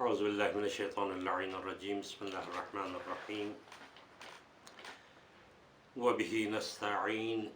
اعوذ باللہ من الشیطان اللعین الرجیم بسم اللہ الرحمن الرحیم وبہ نستعین۔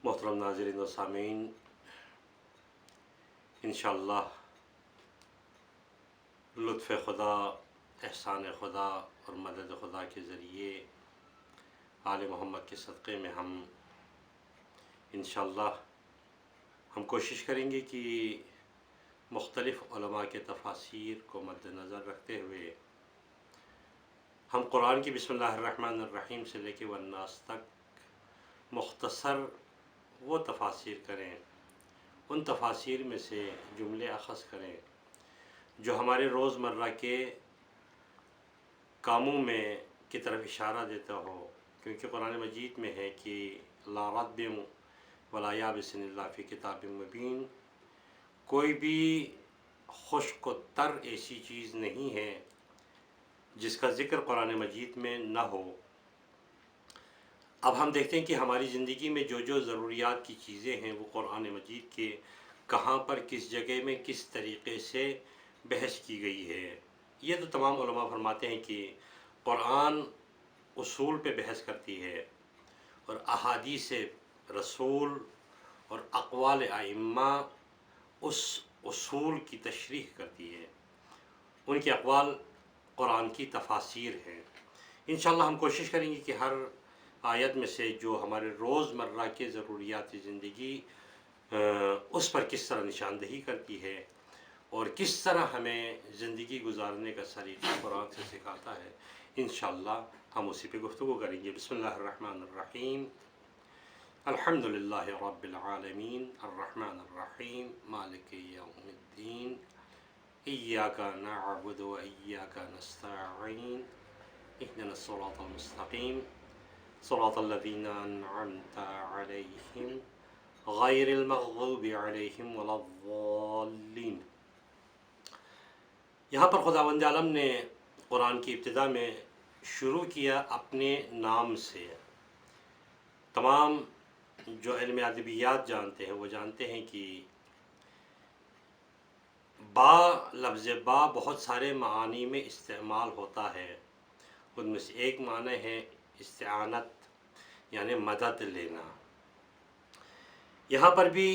محترم ناظرین و سامعین، انشاءاللہ لطف خدا، احسان خدا اور مدد خدا کے ذریعے آل محمد کے صدقے میں ہم انشاءاللہ کوشش کریں گے کہ مختلف علماء کے تفاسیر کو مد نظر رکھتے ہوئے ہم قرآن کی بسم اللہ الرحمن الرحیم سے لے کے والناس تک مختصر وہ تفاسیر کریں، ان تفاسیر میں سے جملے اخذ کریں جو ہمارے روزمرہ کے کاموں میں کی طرف اشارہ دیتا ہو، کیونکہ قرآن مجید میں ہے کہ لا رتب ولا یابس الا فی کتاب مبین، کوئی بھی خشک و تر ایسی چیز نہیں ہے جس کا ذکر قرآن مجید میں نہ ہو۔ اب ہم دیکھتے ہیں کہ ہماری زندگی میں جو ضروریات کی چیزیں ہیں وہ قرآن مجید کے کہاں پر، کس جگہ میں، کس طریقے سے بحث کی گئی ہے۔ یہ تو تمام علماء فرماتے ہیں کہ قرآن اصول پہ بحث کرتی ہے اور احادیث رسول اور اقوال ائمہ اس اصول کی تشریح کرتی ہے، ان کے اقوال قرآن کی تفاسیر ہیں۔ انشاءاللہ ہم کوشش کریں گے کہ ہر آیت میں سے جو ہمارے روزمرہ کے ضروریات زندگی اس پر کس طرح نشاندہی کرتی ہے اور کس طرح ہمیں زندگی گزارنے کا سلیقہ قرآن سے سکھاتا ہے، انشاءاللہ ہم اسی پہ گفتگو کریں گے۔ بسم اللہ الرحمن الرحیم۔ الحمد للہ رب العالمین الرحمن الرحیم مالک یوم الدین ایاک نعبد و ایاک نستعین اہدنا الصراط المستقیم صراط الذین انعمت علیہم غیر المغضوب علیہم ولا الضالین۔ یہاں پر خداوند عالم نے قرآن کی ابتدا میں شروع کیا اپنے نام سے۔ تمام جو علم ادبیات جانتے ہیں وہ جانتے ہیں کہ لفظ با بہت سارے معانی میں استعمال ہوتا ہے، ان میں سے ایک معنی ہے استعانت، یعنی مدد لینا۔ یہاں پر بھی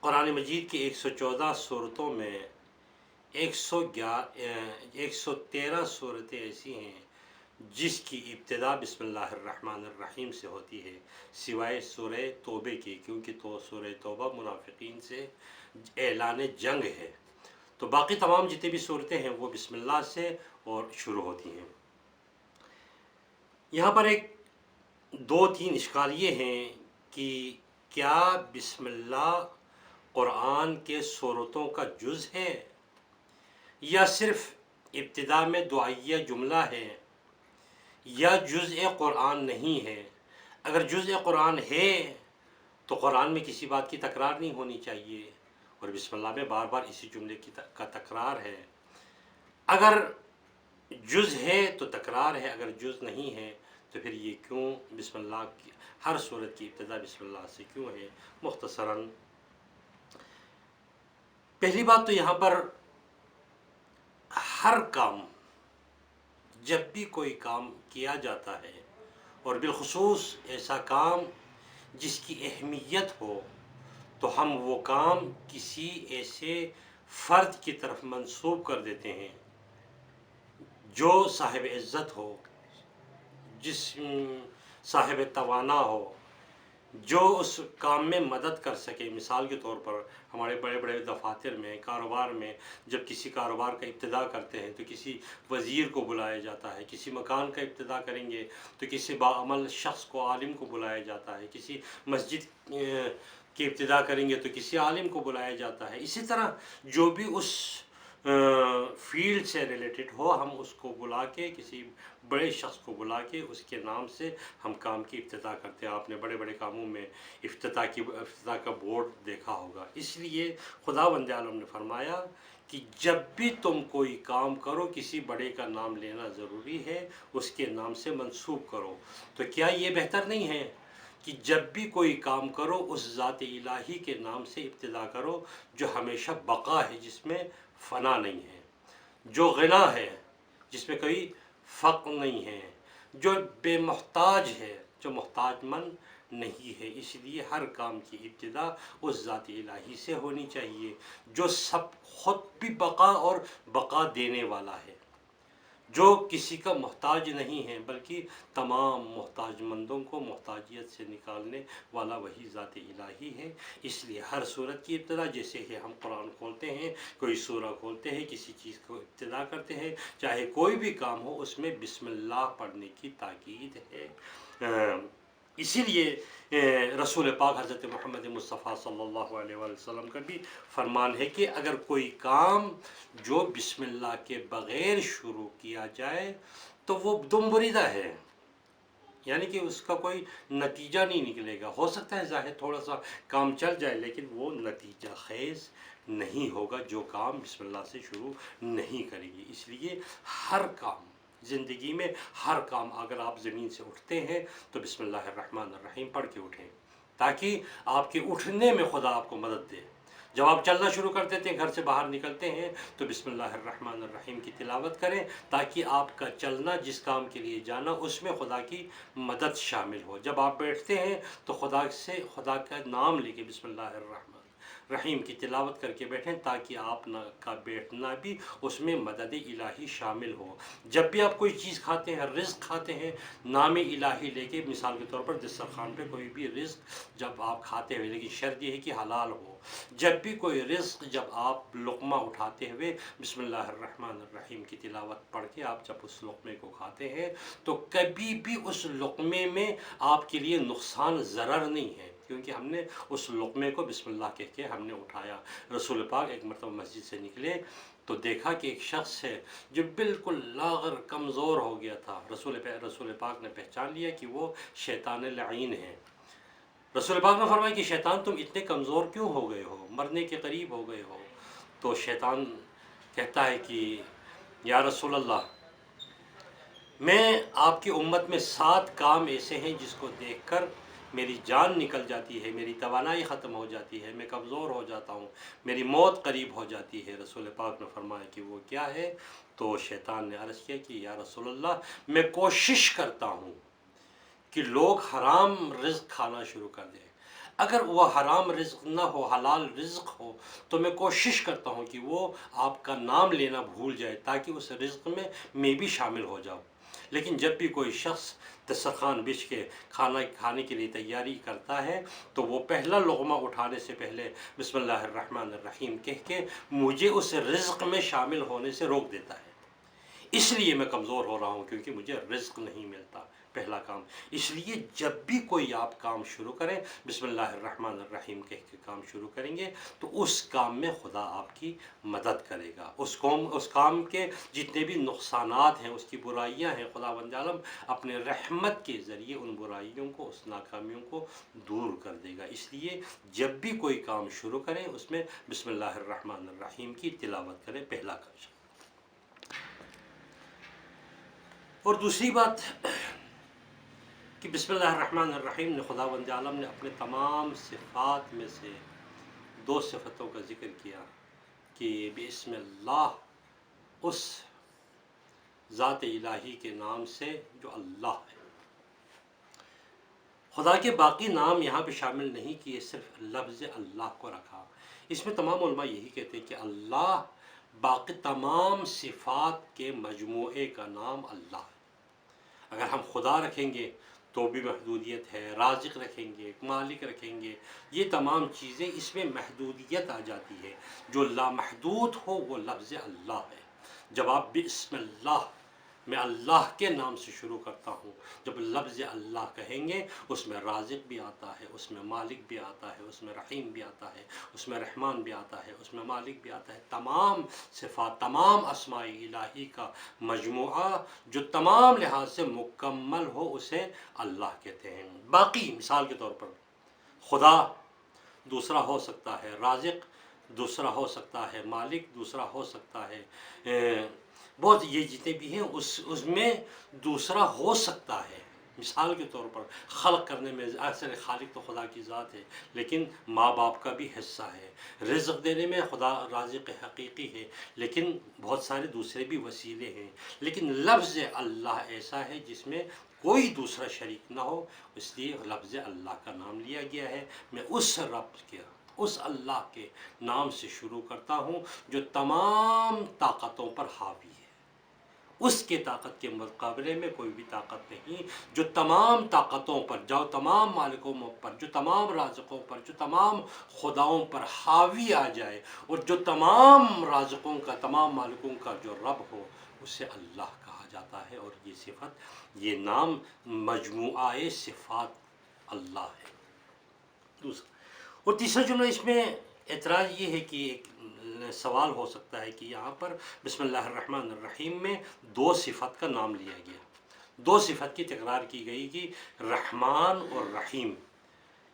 قرآن مجید کی 114 صورتوں میں 113 صورتیں ایسی ہیں جس کی ابتدا بسم اللہ الرحمن الرحیم سے ہوتی ہے، سوائے سورہ توبہ کی، کیونکہ تو سورہ توبہ منافقین سے اعلان جنگ ہے، تو باقی تمام جتنی بھی صورتیں ہیں وہ بسم اللہ سے اور شروع ہوتی ہیں۔ یہاں پر ایک دو تین اشکال یہ ہیں کہ کیا بسم اللہ قرآن کے صورتوں کا جز ہے یا صرف ابتدا میں دعائیہ جملہ ہے یا جزء قرآن نہیں ہے؟ اگر جزء قرآن ہے تو قرآن میں کسی بات کی تکرار نہیں ہونی چاہیے، اور بسم اللہ میں بار بار اسی جملے کا تکرار ہے۔ اگر جز ہے تو تکرار ہے، اگر جز نہیں ہے تو پھر یہ کیوں بسم اللہ کی ہر صورت کی ابتدا بسم اللہ سے کیوں ہے؟ مختصراً پہلی بات تو یہاں پر ہر کام، جب بھی کوئی کام کیا جاتا ہے اور بالخصوص ایسا کام جس کی اہمیت ہو، تو ہم وہ کام کسی ایسے فرد کی طرف منسوب کر دیتے ہیں جو صاحب عزت ہو، جس صاحب توانا ہو، جو اس کام میں مدد کر سکے۔ مثال کے طور پر ہمارے بڑے بڑے دفاتر میں، کاروبار میں جب کسی کاروبار کا ابتدا کرتے ہیں تو کسی وزیر کو بلایا جاتا ہے، کسی مکان کا ابتدا کریں گے تو کسی باعمل شخص کو، عالم کو بلایا جاتا ہے، کسی مسجد کی ابتدا کریں گے تو کسی عالم کو بلایا جاتا ہے۔ اسی طرح جو بھی اس فیلڈ سے ریلیٹڈ ہو، ہم اس کو بلا کے، کسی بڑے شخص کو بلا کے اس کے نام سے ہم کام کی ابتدا کرتے ہیں۔ آپ نے بڑے بڑے کاموں میں افتتاح کا بورڈ دیکھا ہوگا۔ اس لیے خداوند عالم نے فرمایا کہ جب بھی تم کوئی کام کرو کسی بڑے کا نام لینا ضروری ہے، اس کے نام سے منسوب کرو۔ تو کیا یہ بہتر نہیں ہے کہ جب بھی کوئی کام کرو اس ذات الہی کے نام سے ابتدا کرو جو ہمیشہ بقا ہے، جس میں فنا نہیں ہے، جو غنا ہے جس میں کوئی فقر نہیں ہے، جو بے محتاج ہے، جو محتاج مند نہیں ہے۔ اس لیے ہر کام کی ابتدا اس ذات الہی سے ہونی چاہیے جو سب خود بھی بقا اور بقا دینے والا ہے، جو کسی کا محتاج نہیں ہے بلکہ تمام محتاج مندوں کو محتاجیت سے نکالنے والا وہی ذات الہی ہے۔ اس لیے ہر صورت کی ابتدا، جیسے کہ ہم قرآن کھولتے ہیں، کوئی سورہ کھولتے ہیں، کسی چیز کو ابتدا کرتے ہیں، چاہے کوئی بھی کام ہو، اس میں بسم اللہ پڑھنے کی تاکید ہے۔ اسی لیے رسول پاک حضرت محمد مصطفیٰ صلی اللہ علیہ وآلہ وسلم کا بھی فرمان ہے کہ اگر کوئی کام جو بسم اللہ کے بغیر شروع کیا جائے تو وہ دم بریدہ ہے، یعنی کہ اس کا کوئی نتیجہ نہیں نکلے گا۔ ہو سکتا ہے ظاہر تھوڑا سا کام چل جائے لیکن وہ نتیجہ خیز نہیں ہوگا جو کام بسم اللہ سے شروع نہیں کریں گے۔ اس لیے ہر کام زندگی میں، ہر کام اگر آپ زمین سے اٹھتے ہیں تو بسم اللہ الرحمن الرحیم پڑھ کے اٹھیں، تاکہ آپ کے اٹھنے میں خدا آپ کو مدد دے۔ جب آپ چلنا شروع کر دیتے ہیں، گھر سے باہر نکلتے ہیں، تو بسم اللہ الرحمن الرحیم کی تلاوت کریں تاکہ آپ کا چلنا، جس کام کے لیے جانا، اس میں خدا کی مدد شامل ہو۔ جب آپ بیٹھتے ہیں تو خدا کا نام لے کے بسم اللہ الرحمن الرحیم کی تلاوت کر کے بیٹھیں تاکہ آپ کا بیٹھنا بھی اس میں مدد الہی شامل ہو۔ جب بھی آپ کوئی چیز کھاتے ہیں، رزق کھاتے ہیں، نام الہی لے کے، مثال کے طور پر دسترخوان پہ کوئی بھی رزق جب آپ کھاتے ہوئے، لیکن شرط یہ ہے کہ حلال ہو، جب بھی کوئی رزق جب آپ لقمہ اٹھاتے ہوئے بسم اللہ الرحمن الرحیم کی تلاوت پڑھ کے آپ جب اس لقمے کو کھاتے ہیں تو کبھی بھی اس لقمے میں آپ کے لیے نقصان ضرر نہیں ہے، کیونکہ ہم نے اس لقمے کو بسم اللہ کہہ کے ہم نے اٹھایا۔ رسول پاک ایک مرتبہ مسجد سے نکلے تو دیکھا کہ ایک شخص ہے جو بالکل لاغر کمزور ہو گیا تھا۔ رسول پاک نے پہچان لیا کہ وہ شیطان لعین ہے۔ رسول پاک نے فرمایا کہ شیطان تم اتنے کمزور کیوں ہو گئے ہو، مرنے کے قریب ہو گئے ہو؟ تو شیطان کہتا ہے کہ یا رسول اللہ، میں آپ کی امت میں 7 کام ایسے ہیں جس کو دیکھ کر میری جان نکل جاتی ہے، میری توانائی ختم ہو جاتی ہے، میں کمزور ہو جاتا ہوں، میری موت قریب ہو جاتی ہے۔ رسول پاک نے فرمایا کہ وہ کیا ہے؟ تو شیطان نے عرض کیا کہ یا رسول اللہ، میں کوشش کرتا ہوں کہ لوگ حرام رزق کھانا شروع کر دیں، اگر وہ حرام رزق نہ ہو، حلال رزق ہو، تو میں کوشش کرتا ہوں کہ وہ آپ کا نام لینا بھول جائے تاکہ اس رزق میں بھی شامل ہو جاؤں۔ لیکن جب بھی کوئی شخص دسترخوان بچھ کے کھانا کھانے کے لیے تیاری کرتا ہے تو وہ پہلا لقمہ اٹھانے سے پہلے بسم اللہ الرحمن الرحیم کہہ کے مجھے اس رزق میں شامل ہونے سے روک دیتا ہے۔ اس لیے میں کمزور ہو رہا ہوں کیونکہ مجھے رزق نہیں ملتا، پہلا کام۔ اس لیے جب بھی کوئی آپ کام شروع کریں، بسم اللہ الرحمن الرحیم کہہ کے کام شروع کریں گے تو اس کام میں خدا آپ کی مدد کرے گا۔ اس کام کے جتنے بھی نقصانات ہیں، اس کی برائیاں ہیں، خداوند عالم اپنے رحمت کے ذریعے ان برائیوں کو، اس ناکامیوں کو دور کر دے گا۔ اس لیے جب بھی کوئی کام شروع کریں اس میں بسم اللہ الرحمن الرحیم کی تلاوت کریں، پہلا کام۔ اور دوسری بات کہ بسم اللہ الرحمن الرحیم نے خداوند عالم نے اپنے تمام صفات میں سے 2 صفتوں کا ذکر کیا کہ بسم اللہ، اس ذات الہی کے نام سے جو اللہ ہے۔ خدا کے باقی نام یہاں پہ شامل نہیں کیے، صرف لفظ اللہ کو رکھا۔ اس میں تمام علماء یہی کہتے ہیں کہ اللہ باقی تمام صفات کے مجموعے کا نام اللہ ہے۔ اگر ہم خدا رکھیں گے تو بھی محدودیت ہے، رازق رکھیں گے، مالک رکھیں گے، یہ تمام چیزیں اس میں محدودیت آ جاتی ہے۔ جو لامحدود ہو وہ لفظ اللہ ہے۔ جب آپ بسم اللہ، میں اللہ کے نام سے شروع کرتا ہوں، جب لفظ اللہ کہیں گے اس میں رازق بھی آتا ہے، اس میں مالک بھی آتا ہے، اس میں رحیم بھی آتا ہے، اس میں رحمان بھی آتا ہے، اس میں مالک بھی آتا ہے۔ تمام صفات، تمام اسماء الہی کا مجموعہ جو تمام لحاظ سے مکمل ہو اسے اللہ کہتے ہیں۔ باقی مثال کے طور پر خدا دوسرا ہو سکتا ہے، رازق دوسرا ہو سکتا ہے، مالک دوسرا ہو سکتا ہے، بہت یہ جتنے بھی ہیں اس میں دوسرا ہو سکتا ہے، مثال کے طور پر خلق کرنے میں اصل خالق تو خدا کی ذات ہے، لیکن ماں باپ کا بھی حصہ ہے۔ رزق دینے میں خدا رازق حقیقی ہے، لیکن بہت سارے دوسرے بھی وسیلے ہیں۔ لیکن لفظ اللہ ایسا ہے جس میں کوئی دوسرا شریک نہ ہو، اس لیے لفظ اللہ کا نام لیا گیا ہے۔ میں اس رب کے، اس اللہ کے نام سے شروع کرتا ہوں جو تمام طاقتوں پر حاوی ہے۔ اس کے طاقت کے مقابلے میں کوئی بھی طاقت نہیں، جو تمام طاقتوں پر، جو تمام مالکوں پر، جو تمام رازقوں پر، جو تمام خداؤں پر حاوی آ جائے، اور جو تمام رازقوں کا، تمام مالکوں کا جو رب ہو، اسے اللہ کہا جاتا ہے۔ اور یہ صفت، یہ نام مجموعہ صفات اللہ ہے۔ دوسرا اور تیسرا جملہ، اس میں اعتراض یہ ہے کہ ایک سوال ہو سکتا ہے کہ یہاں پر بسم اللہ الرحمن الرحیم میں دو صفت کا نام لیا گیا، دو صفت کی تکرار کی گئی کہ رحمان اور رحیم۔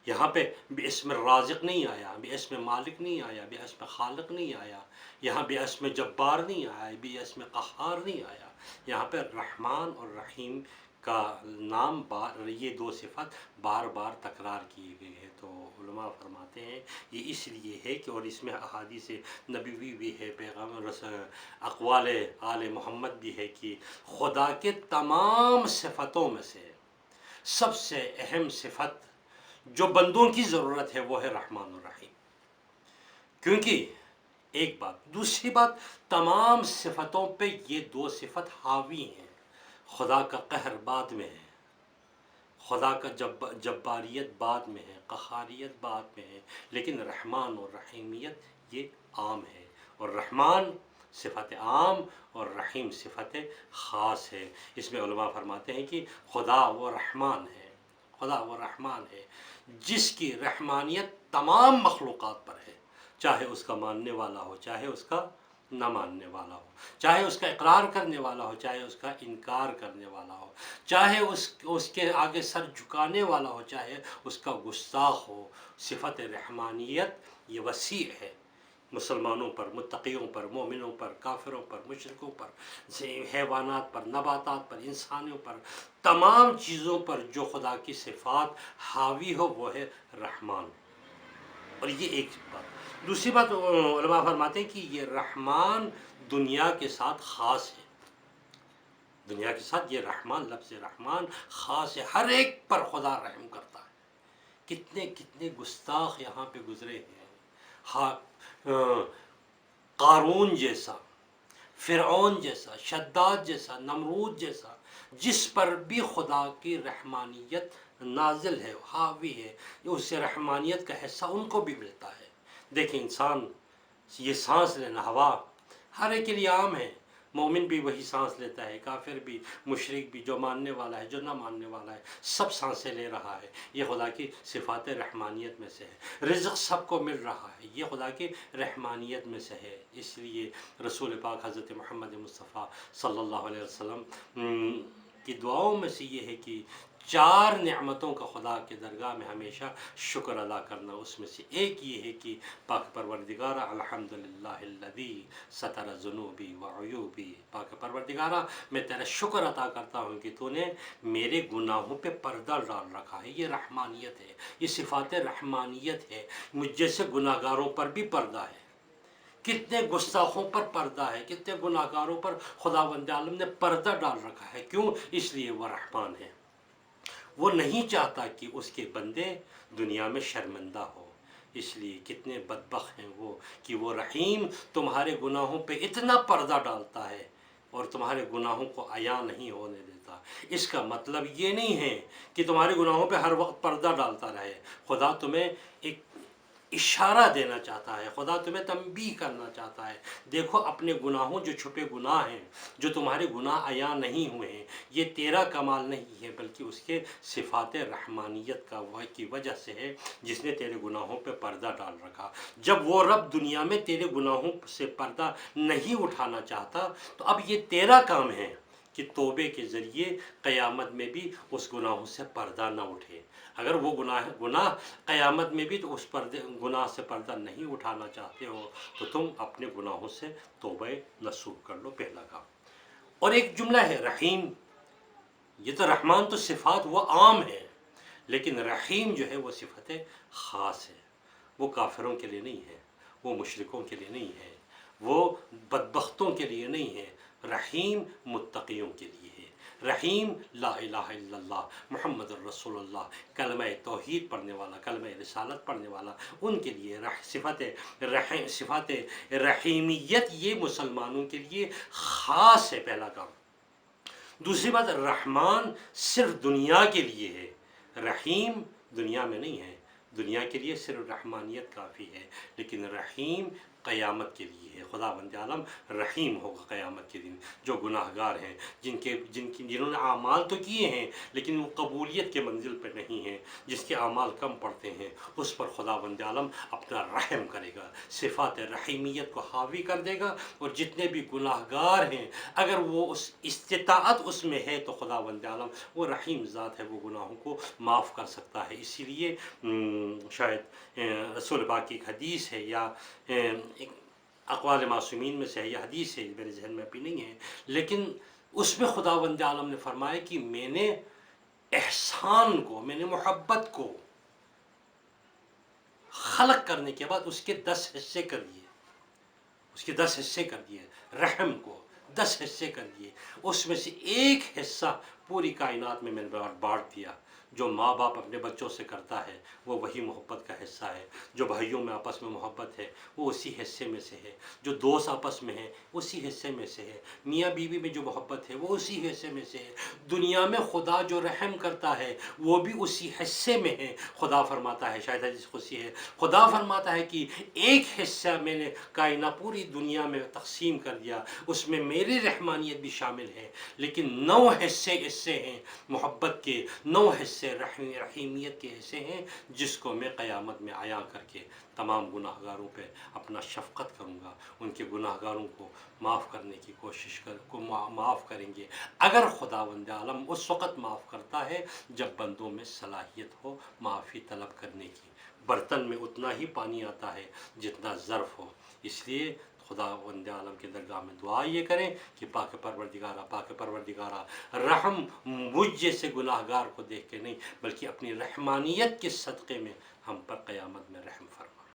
یہاں پہ باسم رازق نہیں آیا، باسم مالک نہیں آیا، باسم خالق نہیں آیا، یہاں باسم جبار نہیں آیا، باسم قہار نہیں آیا، یہاں پہ رحمان اور رحیم کا نام یہ دو صفت بار بار تکرار کی گئی ہے۔ تو علماء فرماتے ہیں یہ اس لیے ہے کہ، اور اس میں احادیث نبوی بھی ہے، پیغمبر اقوال آل محمد بھی ہے کہ خدا کے تمام صفتوں میں سے سب سے اہم صفت جو بندوں کی ضرورت ہے وہ ہے رحمان الرحیم۔ کیونکہ ایک بات، دوسری بات، تمام صفتوں پہ یہ دو صفت حاوی ہیں۔ خدا کا قہر بعد میں ہے، خدا کا جباریت بعد میں ہے، قہاریت بعد میں ہے، لیکن رحمان اور رحیمیت یہ عام ہے۔ اور رحمان صفت عام اور رحیم صفت خاص ہے۔ اس میں علماء فرماتے ہیں کہ خدا وہ رحمان ہے، خدا وہ رحمان ہے جس کی رحمانیت تمام مخلوقات پر ہے، چاہے اس کا ماننے والا ہو، چاہے اس کا نہ ماننے والا ہو، چاہے اس کا اقرار کرنے والا ہو، چاہے اس کا انکار کرنے والا ہو، چاہے اس کے آگے سر جھکانے والا ہو، چاہے اس کا گستاخ ہو۔ صفت رحمانیت یہ وسیع ہے، مسلمانوں پر، متقیوں پر، مومنوں پر، کافروں پر، مشرکوں پر، حیوانات پر، نباتات پر، انسانوں پر، تمام چیزوں پر جو خدا کی صفات حاوی ہو وہ ہے رحمان۔ اور یہ ایک بات۔ دوسری بات، علماء فرماتے ہیں کہ یہ رحمان دنیا کے ساتھ خاص ہے، دنیا کے ساتھ یہ رحمان، لفظ رحمان خاص ہے، ہر ایک پر خدا رحم کرتا ہے۔ کتنے کتنے گستاخ یہاں پہ گزرے ہیں، قارون جیسا، فرعون جیسا، شداد جیسا، نمرود جیسا، جس پر بھی خدا کی رحمانیت نازل ہے، حاوی ہے، اس سے رحمانیت کا حصہ ان کو بھی ملتا ہے۔ دیکھیں انسان، یہ سانس لینا، ہوا ہر ایک کے لیے عام ہے، مومن بھی وہی سانس لیتا ہے، کافر بھی، مشرک بھی، جو ماننے والا ہے، جو نہ ماننے والا ہے، سب سانسیں لے رہا ہے۔ یہ خدا کی صفات رحمانیت میں سے ہے۔ رزق سب کو مل رہا ہے، یہ خدا کی رحمانیت میں سے ہے۔ اس لیے رسول پاک حضرت محمد مصطفیٰ صلی اللہ علیہ وسلم کی دعاؤں میں سے یہ ہے کہ 4 نعمتوں کا خدا کے درگاہ میں ہمیشہ شکر ادا کرنا۔ اس میں سے ایک یہ ہے کہ پاک پروردگارہ الحمدللہ الذی ستر ذنوبی وعیوبی، پاک پروردگارہ میں تیرا شکر ادا کرتا ہوں کہ تو نے میرے گناہوں پہ پردہ ڈال رکھا ہے۔ یہ رحمانیت ہے، یہ صفات رحمانیت ہے۔ مجھ جیسے گناہ گاروں پر بھی پردہ ہے، کتنے گستاخوں پر پردہ ہے، کتنے گناہ گاروں پر خداوند عالم نے پردہ ڈال رکھا ہے۔ کیوں؟ اس لیے وہ رحمان ہے، وہ نہیں چاہتا کہ اس کے بندے دنیا میں شرمندہ ہو۔ اس لیے کتنے بدبخت ہیں وہ کہ وہ رحیم تمہارے گناہوں پہ اتنا پردہ ڈالتا ہے اور تمہارے گناہوں کو عیاں نہیں ہونے دیتا۔ اس کا مطلب یہ نہیں ہے کہ تمہارے گناہوں پہ ہر وقت پردہ ڈالتا رہے۔ خدا تمہیں ایک اشارہ دینا چاہتا ہے، خدا تمہیں تنبیہ کرنا چاہتا ہے، دیکھو اپنے گناہوں، جو چھپے گناہ ہیں، جو تمہارے گناہ عیاں نہیں ہوئے ہیں، یہ تیرا کمال نہیں ہے بلکہ اس کے صفات رحمانیت کی وجہ سے ہے جس نے تیرے گناہوں پہ پردہ ڈال رکھا۔ جب وہ رب دنیا میں تیرے گناہوں سے پردہ نہیں اٹھانا چاہتا تو اب یہ تیرا کام ہے کہ توبے کے ذریعے قیامت میں بھی اس گناہوں سے پردہ نہ اٹھے۔ اگر وہ گناہ قیامت میں بھی تو اس گناہ سے پردہ نہیں اٹھانا چاہتے ہو تو تم اپنے گناہوں سے توبہ نصوح کر لو، پہلا کام۔ اور ایک جملہ ہے رحیم، یہ تو رحمان تو صفات وہ عام ہے، لیکن رحیم جو ہے وہ صفت خاص ہے، وہ کافروں کے لیے نہیں ہے، وہ مشرکوں کے لیے نہیں ہے، وہ بدبختوں کے لیے نہیں ہے، رحیم متقیوں کے لیے ہے۔ رحیم لا الہ الا اللہ محمد الرسول اللہ، کلمہ توحید پڑھنے والا، کلمہ رسالت پڑھنے والا، ان کے لیے صفت رحیمیت یہ مسلمانوں کے لیے خاص ہے، پہلا کام۔ دوسری بات، رحمان صرف دنیا کے لیے ہے، رحیم دنیا میں نہیں ہے، دنیا کے لیے صرف رحمانیت کافی ہے، لیکن رحیم قیامت کے لیے ہے۔ خداوند عالم رحیم ہوگا قیامت کے دن، جو گناہ گار ہیں، جنہوں نے اعمال تو کیے ہیں لیکن وہ قبولیت کے منزل پہ نہیں ہیں، جس کے اعمال کم پڑتے ہیں، اس پر خداوند عالم اپنا رحم کرے گا، صفات رحیمیت کو حاوی کر دے گا، اور جتنے بھی گناہ گار ہیں اگر وہ اس استطاعت اس میں ہے تو خداوند عالم وہ رحیم ذات ہے، وہ گناہوں کو معاف کر سکتا ہے۔ اسی لیے شاید رسول پاک کی ایک حدیث ہے، یا ایک اقوال معصومین میں سے ہے، یہ حدیث ہے، میرے ذہن میں ابھی نہیں ہے، لیکن اس میں خداوند عالم نے فرمایا کہ میں نے احسان کو، میں نے محبت کو خلق کرنے کے بعد اس کے 10 حصے کر دیے، اس کے 10 حصے کر دیے، رحم کو 10 حصے کر دیے، اس میں سے ایک حصہ پوری کائنات میں نے بانٹ دیا۔ جو ماں باپ اپنے بچوں سے کرتا ہے وہ وہی محبت کا حصہ ہے، جو بھائیوں میں آپس میں محبت ہے وہ اسی حصے میں سے ہے، جو دوست آپس میں ہیں اسی حصے میں سے ہے، میاں بیوی میں جو محبت ہے وہ اسی حصے میں سے ہے، دنیا میں خدا جو رحم کرتا ہے وہ بھی اسی حصے میں ہے۔ خدا فرماتا ہے، شاید حدیث قدسی ہے، خدا فرماتا ہے کہ ایک حصہ میں نے کائنات پوری دنیا میں تقسیم کر دیا، اس میں میری رحمانیت بھی شامل ہے، لیکن 9 حصے ہیں محبت کے، 9 حصے رحیمیت کے حصے ہیں، جس کو میں قیامت میں عیاں کر کے تمام گناہ گاروں پہ اپنا شفقت کروں گا، ان کے گناہ گاروں کو معاف کرنے کی کوشش معاف کریں گے۔ اگر خداوند عالم اس وقت معاف کرتا ہے جب بندوں میں صلاحیت ہو معافی طلب کرنے کی، برتن میں اتنا ہی پانی آتا ہے جتنا ظرف ہو، اس لیے خداوند عالم کے درگاہ میں دعا یہ کریں کہ پاک پروردگارہ رحم مجھ جیسے گناہ گار کو دیکھ کے نہیں بلکہ اپنی رحمانیت کے صدقے میں ہم پر قیامت میں رحم فرما۔